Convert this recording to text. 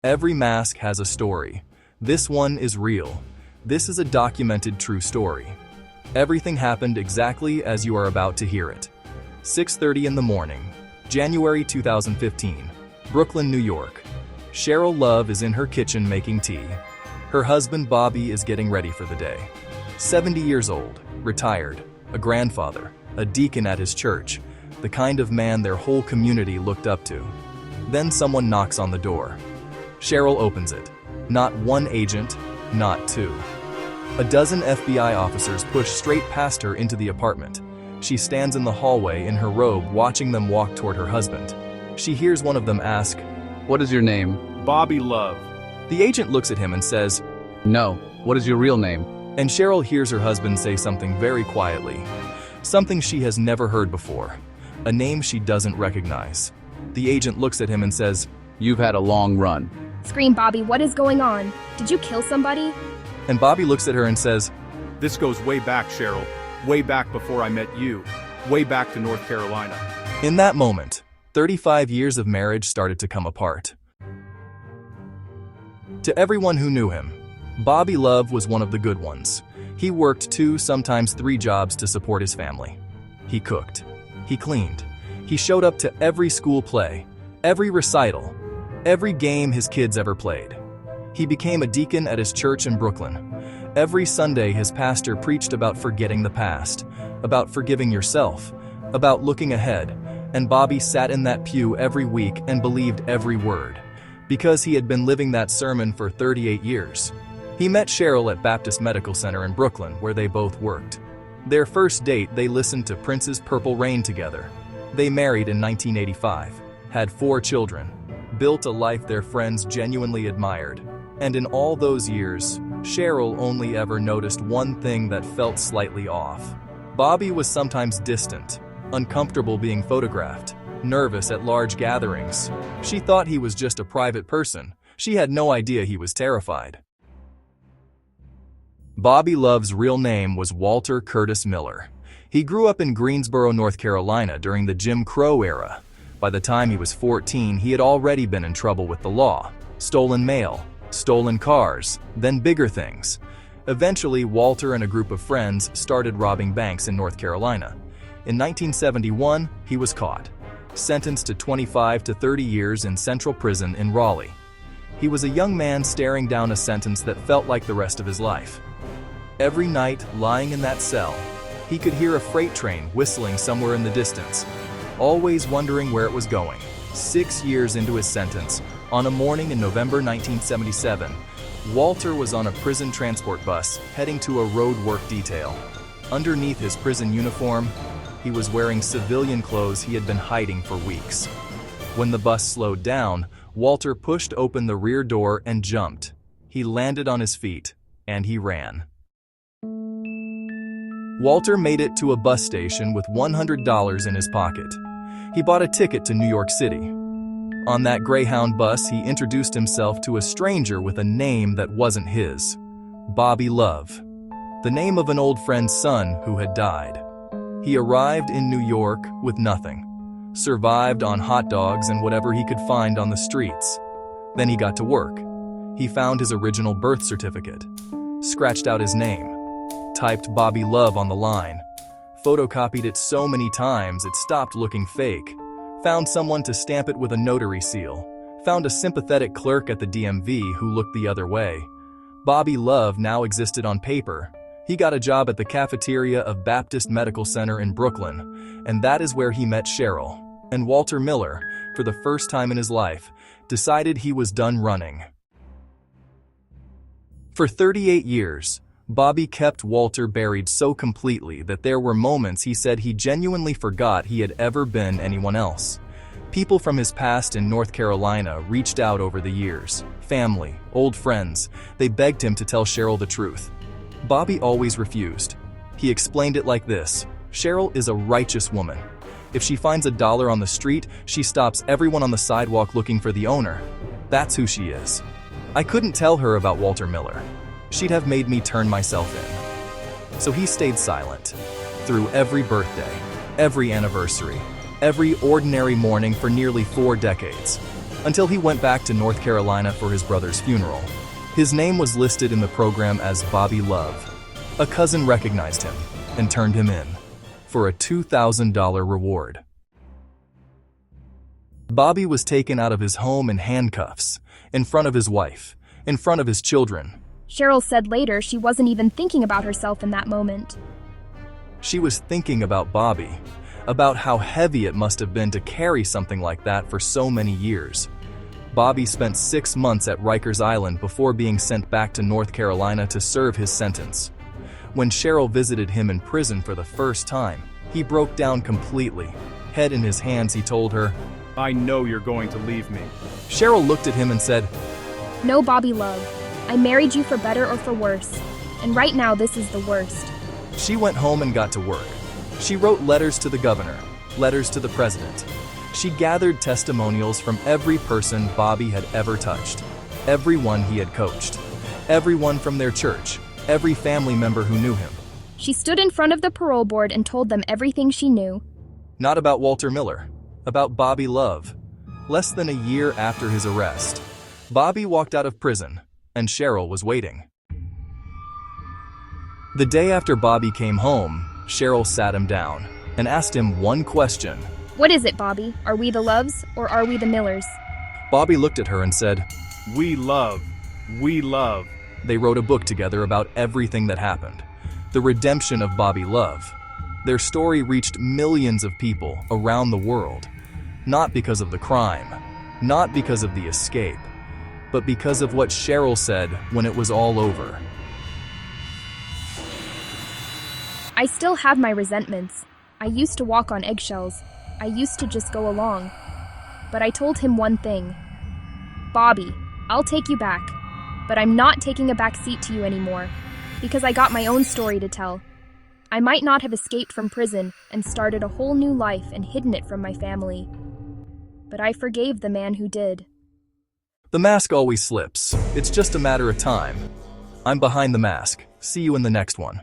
Every mask has a story. This one is real. This is a documented true story. Everything happened exactly as you are about to hear it. 6:30 in the morning, January 2015, Brooklyn, New York. Cheryl Love is in her kitchen making tea. Her husband Bobby is getting ready for the day. 70 years old, retired, a grandfather, a deacon at his church, the kind of man their whole community looked up to. Then someone knocks on the door. Cheryl opens it. Not one agent, not two. A dozen FBI officers push straight past her into the apartment. She stands in the hallway in her robe watching them walk toward her husband. She hears one of them ask, "What is your name?" Bobby Love. The agent looks at him and says, "No. What is your real name?" and Cheryl hears her husband say something very quietly. Something she has never heard before. A name she doesn't recognize. The agent looks at him and says, "You've had a long run." Scream, Bobby, what is going on? Did you kill somebody? and Bobby looks at her and says, This goes way back, Cheryl. Way back before I met you. Way back to North Carolina. In that moment, 35 years of marriage started to come apart. To everyone who knew him, Bobby Love was one of the good ones. He worked 2, sometimes 3 jobs to support his family. He cooked. He cleaned. He showed up to every school play, every recital, every game his kids ever played. He became a deacon at his church in Brooklyn. Every Sunday his pastor preached about forgetting the past, about forgiving yourself, about looking ahead, and Bobby sat in that pew every week and believed every word, because he had been living that sermon for 38 years. He met Cheryl at Baptist Medical Center in Brooklyn, where they both worked. Their first date, they listened to Prince's Purple Rain together. They married in 1985, had 4 children, built a life their friends genuinely admired. And in all those years, Cheryl only ever noticed one thing that felt slightly off. Bobby was sometimes distant, uncomfortable being photographed, nervous at large gatherings. She thought he was just a private person. She had no idea he was terrified. Bobby Love's real name was Walter Curtis Miller. He grew up in Greensboro, North Carolina during the Jim Crow era. By the time he was 14, he had already been in trouble with the law. Stolen mail, stolen cars, then bigger things. Eventually, Walter and a group of friends started robbing banks in North Carolina. In 1971, he was caught, sentenced to 25 to 30 years in Central Prison in Raleigh. He was a young man staring down a sentence that felt like the rest of his life. Every night, lying in that cell, he could hear a freight train whistling somewhere in the distance, always wondering where it was going. 6 years into his sentence, on a morning in November 1977, Walter was on a prison transport bus heading to a road work detail. Underneath his prison uniform, he was wearing civilian clothes he had been hiding for weeks. When the bus slowed down, Walter pushed open the rear door and jumped. He landed on his feet, and he ran. Walter made it to a bus station with $100 in his pocket. He bought a ticket to New York City. On that Greyhound bus, he introduced himself to a stranger with a name that wasn't his, Bobby Love, the name of an old friend's son who had died. He arrived in New York with nothing, survived on hot dogs and whatever he could find on the streets. Then he got to work. He found his original birth certificate, scratched out his name, typed Bobby Love on the line, photocopied it so many times it stopped looking fake, found someone to stamp it with a notary seal, found a sympathetic clerk at the DMV who looked the other way. Bobby Love now existed on paper. He got a job at the cafeteria of Baptist Medical Center in Brooklyn, and that is where he met Cheryl. And Walter Miller, for the first time in his life, decided he was done running. For 38 years, Bobby kept Walter buried so completely that there were moments he said he genuinely forgot he had ever been anyone else. People from his past in North Carolina reached out over the years. Family, old friends, they begged him to tell Cheryl the truth. Bobby always refused. He explained it like this: Cheryl is a righteous woman. If she finds $1 on the street, she stops everyone on the sidewalk looking for the owner. That's who she is. I couldn't tell her about Walter Miller. She'd have made me turn myself in. So he stayed silent through every birthday, every anniversary, every ordinary morning for nearly 4 decades. until he went back to North Carolina for his brother's funeral. His name was listed in the program as Bobby Love. A cousin recognized him and turned him in for a $2,000 reward. Bobby was taken out of his home in handcuffs, in front of his wife, in front of his children. Cheryl said later she wasn't even thinking about herself in that moment. She was thinking about Bobby, about how heavy it must have been to carry something like that for so many years. Bobby spent 6 months at Rikers Island before being sent back to North Carolina to serve his sentence. When Cheryl visited him in prison for the first time, he broke down completely. Head in his hands, he told her, I know you're going to leave me. Cheryl looked at him and said, No, Bobby Love. I married you for better or for worse. And right now this is the worst. She went home and got to work. She wrote letters to the governor, letters to the president. She gathered testimonials from every person Bobby had ever touched, everyone he had coached, everyone from their church, every family member who knew him. She stood in front of the parole board and told them everything she knew. Not about Walter Miller, about Bobby Love. Less than a year after his arrest, Bobby walked out of prison, and Cheryl was waiting. The day after Bobby came home, Cheryl sat him down and asked him one question. What is it, Bobby? Are we the Loves or are we the Millers? Bobby looked at her and said, We love. We love. They wrote a book together about everything that happened. The redemption of Bobby Love. Their story reached millions of people around the world. Not because of the crime, not because of the escape, but because of what Cheryl said when it was all over. I still have my resentments. I used to walk on eggshells. I used to just go along. But I told him one thing. Bobby, I'll take you back, but I'm not taking a back seat to you anymore, because I got my own story to tell. I might not have escaped from prison and started a whole new life and hidden it from my family. But I forgave the man who did. The mask always slips. It's just a matter of time. I'm behind the mask. See you in the next one.